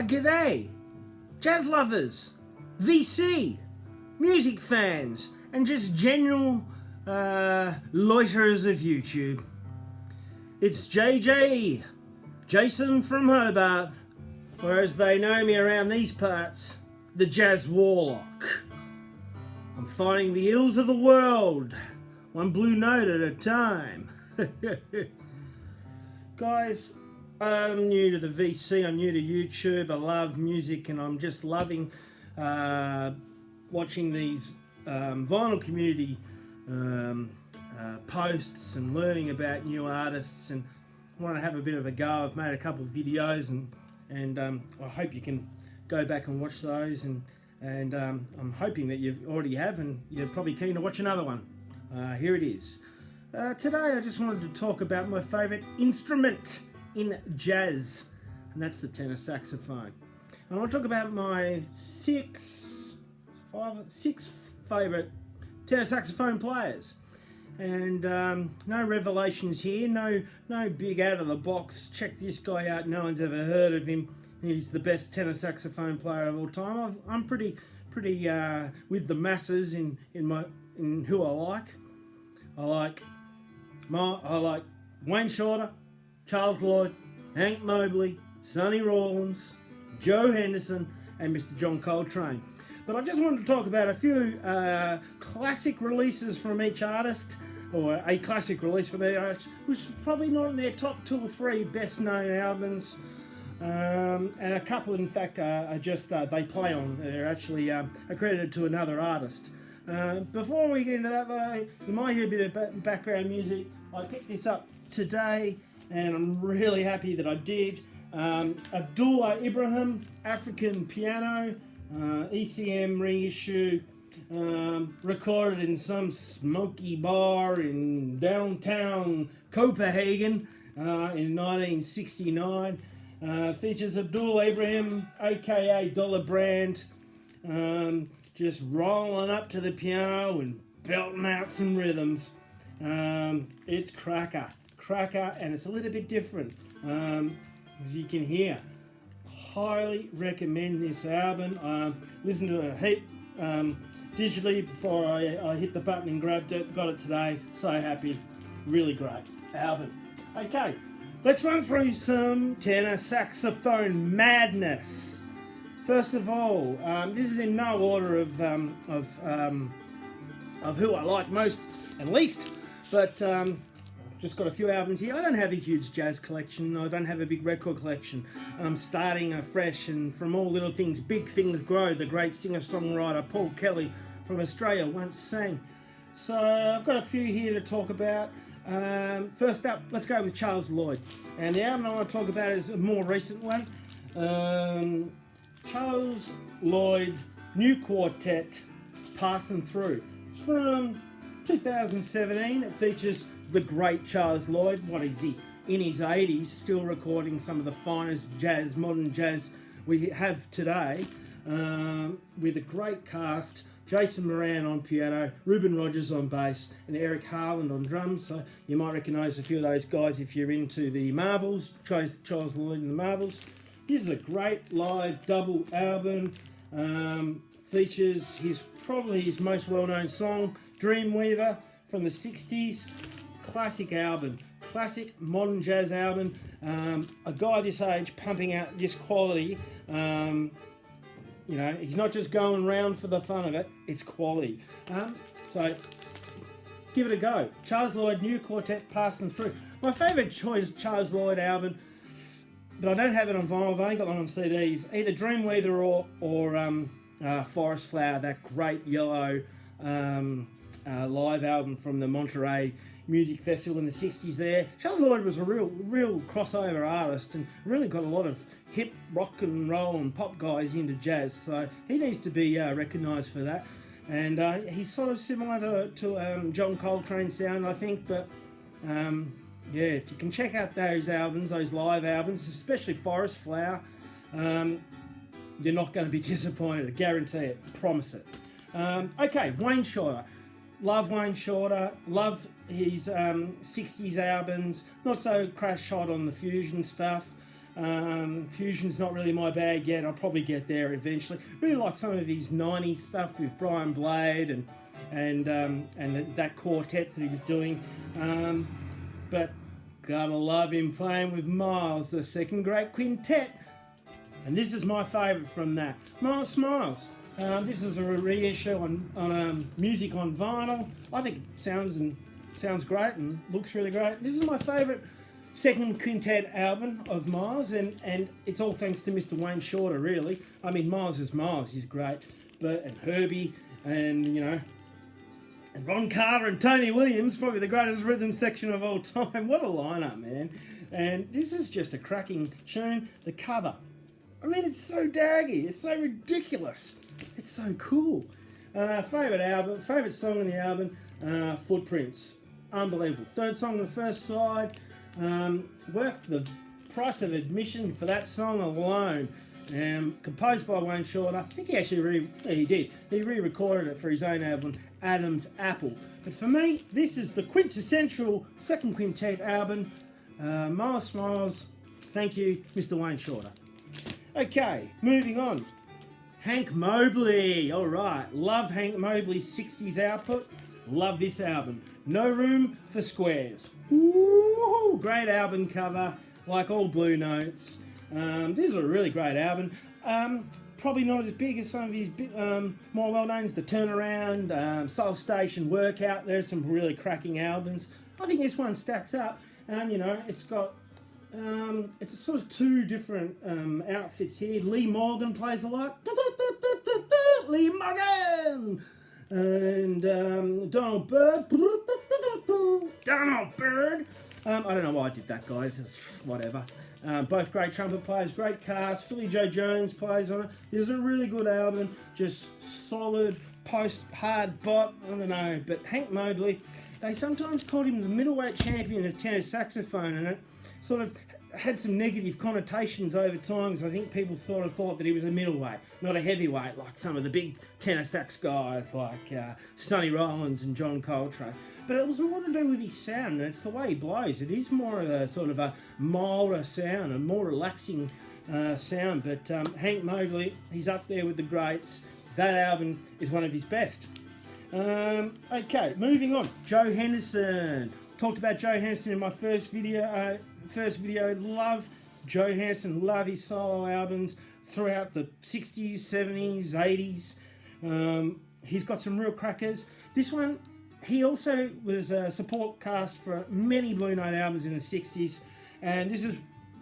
G'day, jazz lovers, VC, music fans, and just general loiterers of YouTube. It's JJ, Jason from Hobart, or as they know me around these parts, the Jazz Warlock. I'm fighting the ills of the world, one blue note at a time. Guys, I'm new to the VC, I'm new to YouTube, I love music, and I'm just loving watching these vinyl community posts and learning about new artists, and I want to have a bit of a go. I've made a couple of videos, and I hope you can go back and watch those, and I'm hoping that you already have, and you're probably keen to watch another one. Here it is. Today I just wanted to talk about my favourite instrument in jazz, and that's the tenor saxophone. And I want to talk about my six favourite tenor saxophone players. And no revelations here, no big out of the box, check this guy out, no one's ever heard of him, he's the best tenor saxophone player of all time. I'm pretty with the masses in who I like. I like Wayne Shorter, Charles Lloyd, Hank Mobley, Sonny Rollins, Joe Henderson, and Mr. John Coltrane. But I just wanted to talk about a few classic releases from each artist, or a classic release from each artist, which is probably not in their top 2 or 3 best known albums. And a couple, in fact, are just they play on. They're actually accredited to another artist. Before we get into that, though, you might hear a bit of background music. I picked this up today, and I'm really happy that I did. Abdullah Ibrahim, African piano, ECM reissue, recorded in some smoky bar in downtown Copenhagen in 1969. Features Abdullah Ibrahim, aka Dollar Brand, just rolling up to the piano and belting out some rhythms. It's cracker, and it's a little bit different, as you can hear. Highly recommend this album. Listened to it a heap digitally before I hit the button and grabbed it. Got it today. So happy. Really great album. Okay, let's run through some tenor saxophone madness. First of all, this is in no order of who I like most and least, but I've just got a few albums here. I don't have a huge jazz collection. I don't have a big record collection. I'm starting afresh, and from all little things, big things grow. The great singer-songwriter Paul Kelly from Australia once sang. So I've got a few here to talk about. First up, let's go with Charles Lloyd. And the album I want to talk about is a more recent one. Charles Lloyd New Quartet, Passing Through. It's from 2017. It features the great Charles Lloyd. What is he? In his 80s, still recording some of the finest jazz, modern jazz we have today, with a great cast. Jason Moran on piano, Ruben Rogers on bass, and Eric Harland on drums. So you might recognise a few of those guys if you're into the Marvels, Charles Lloyd and the Marvels. This is a great live double album. Features probably his most well-known song, Dreamweaver, from the 60s. Classic album, classic modern jazz album. A guy this age pumping out this quality. You know, he's not just going around for the fun of it, it's quality. So give it a go. Charles Lloyd New Quartet, Passing Through. My favourite choice Charles Lloyd album, but I don't have it on vinyl, I've only got one on CDs, either Dreamweaver or Forest Flower, that great yellow live album from the Monterey Music Festival in the 60s there. Charles Lloyd was a real crossover artist and really got a lot of hip rock and roll and pop guys into jazz, so he needs to be recognised for that. And he's sort of similar to John Coltrane's sound, I think, but yeah, if you can check out those albums, those live albums, especially Forest Flower, you're not going to be disappointed, I guarantee it, promise it. Okay, Wayne Shorter. Love Wayne Shorter, love his 60s albums, not so crash hot on the fusion stuff. Fusion's not really my bag yet. I'll probably get there eventually. Really like some of his 90s stuff with Brian Blade and that quartet that he was doing. But gotta love him playing with Miles, the second great quintet. And this is my favourite from that. Miles Smiles. This is a reissue on music on vinyl. I think it sounds great and looks really great. This is my favourite second quintet album of Miles, and it's all thanks to Mr. Wayne Shorter, really. I mean, Miles is Miles, he's great. And Herbie, and and Ron Carter and Tony Williams, probably the greatest rhythm section of all time. What a lineup, man. And this is just a cracking tune. The cover, I mean, it's so daggy, it's so ridiculous. It's so cool. Favourite song on the album, Footprints. Unbelievable. Third song on the first side. Worth the price of admission for that song alone. Composed by Wayne Shorter. I think he actually He re-recorded it for his own album, Adam's Apple. But for me, this is the quintessential second quintet album. Miles Smiles. Thank you, Mr. Wayne Shorter. Okay, moving on. Hank Mobley. All right, love Hank Mobley's 60s output. Love this album. No Room for Squares. Ooh, great album cover, like all Blue Notes. This is a really great album. Probably not as big as some of his more well-known, the Turnaround, Soul Station, Workout. There's some really cracking albums. I think this one stacks up. It's got it's sort of two different outfits here. Lee Morgan plays a lot. Lee Morgan! And Donald Byrd. Donald Byrd! I don't know why I did that, guys. It's whatever. Both great trumpet players, great cast. Philly Joe Jones plays on it. This is a really good album. Just solid, post-hard bop. I don't know. But Hank Mobley, they sometimes called him the middleweight champion of tenor saxophone, and it sort of had some negative connotations over time, because I think people sort of thought that he was a middleweight, not a heavyweight, like some of the big tenor sax guys like Sonny Rollins and John Coltrane. But it was more to do with his sound, and it's the way he blows. It is more of a sort of a milder sound, a more relaxing sound. But Hank Mobley, he's up there with the greats. That album is one of his best. Okay, moving on. Joe Henderson. Talked about Joe Henderson in my first video. Love Joe Henderson. Love his solo albums throughout the 60s, 70s, 80s. He's got some real crackers. This one, he also was a support cast for many Blue Note albums in the 60s, and this is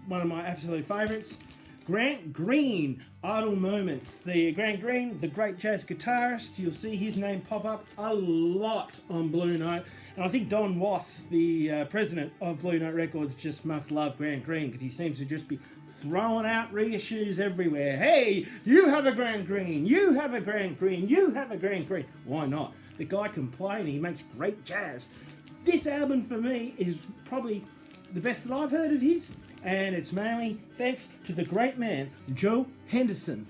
one of my absolute favourites. Grant Green, Idle Moments. Grant Green, the great jazz guitarist. You'll see his name pop up a lot on Blue Note. And I think Don Was, the president of Blue Note Records, just must love Grant Green, because he seems to just be throwing out reissues everywhere. Hey, you have a Grant Green, you have a Grant Green, you have a Grant Green. Why not? The guy can play and he makes great jazz. This album for me is probably the best that I've heard of his, and it's mainly thanks to the great man, Joe Henderson.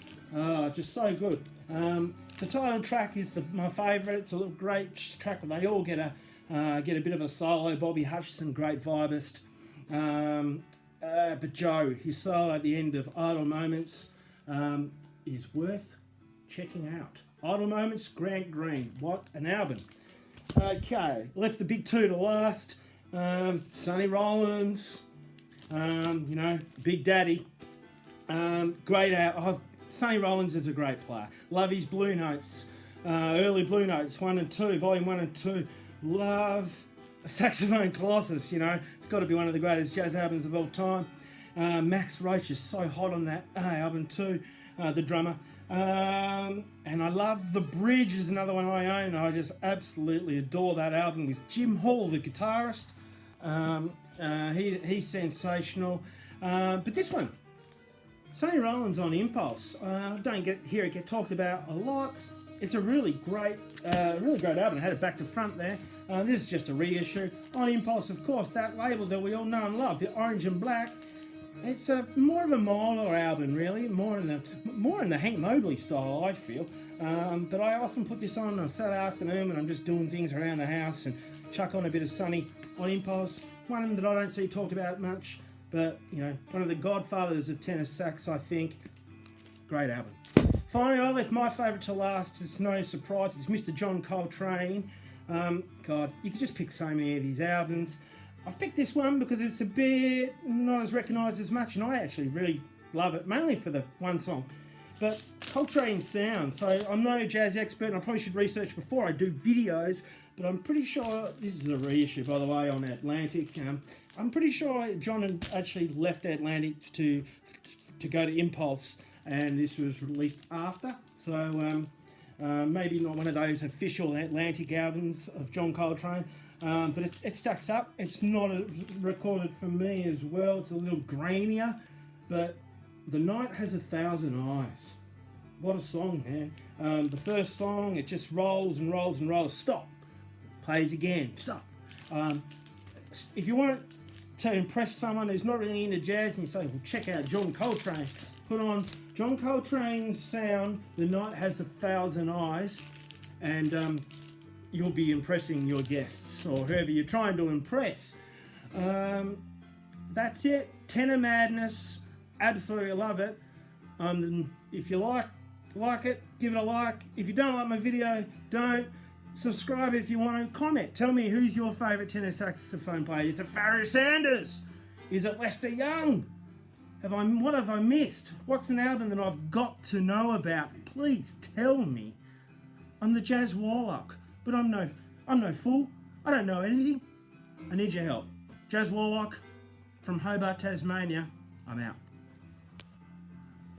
Just so good. The title track is my favourite. It's a little great track where they all get a bit of a solo. Bobby Hutcherson, great vibist. But Joe, his solo at the end of Idle Moments is worth checking out. Idle Moments, Grant Green. What an album. Okay, left the big two to last. Sonny Rollins, Big Daddy. Great out. Sonny Rollins is a great player. Love his Blue Notes. Early Blue Notes, 1 and 2, Volume 1 and 2. Love Saxophone Colossus, It's got to be one of the greatest jazz albums of all time. Max Roach is so hot on that album too, the drummer. And I love The Bridge is another one I own. I just absolutely adore that album with Jim Hall, the guitarist. He's sensational. But this one, Sonny Rollins on Impulse. Don't hear it get talked about a lot. It's a really great album. I had it back to front there. This is just a reissue. On Impulse, of course, that label that we all know and love, the Orange and Black. It's more of a milder album, really, more in the Hank Mobley style, I feel. But I often put this on a Saturday afternoon when I'm just doing things around the house and chuck on a bit of Sonny on Impulse. One that I don't see talked about much, but you know, one of the godfathers of tenor sax, I think. Great album. Finally, I left my favourite to last. It's no surprise. It's Mr. John Coltrane. God, you could just pick so many of his albums. I've picked this one because it's a bit not as recognised as much, and I actually really love it, mainly for the one song. But Coltrane's sound. So I'm no jazz expert, and I probably should research before I do videos, but I'm pretty sure, this is a reissue, by the way, on Atlantic. I'm pretty sure John had actually left Atlantic to go to Impulse, and this was released after. So maybe not one of those official Atlantic albums of John Coltrane, but it stacks up. It's not recorded for me as well. It's a little grainier, but The Night Has 1,000 Eyes. What a song, man. The first song, it just rolls and rolls and rolls. Stop. Plays again. Stop. If you want to impress someone who's not really into jazz and you say, well, check out John Coltrane, put on John Coltrane's sound, The Night Has 1,000 Eyes, and you'll be impressing your guests or whoever you're trying to impress. That's it. Tenor Madness. Absolutely love it. If you like it, give it a like. If you don't like my video, don't. Subscribe if you want to. Comment. Tell me who's your favourite tenor saxophone player. Is it Pharoah Sanders? Is it Lester Young? What have I missed? What's an album that I've got to know about? Please tell me. I'm the Jazz Warlock, but I'm no fool. I don't know anything. I need your help. Jazz Warlock from Hobart, Tasmania. I'm out.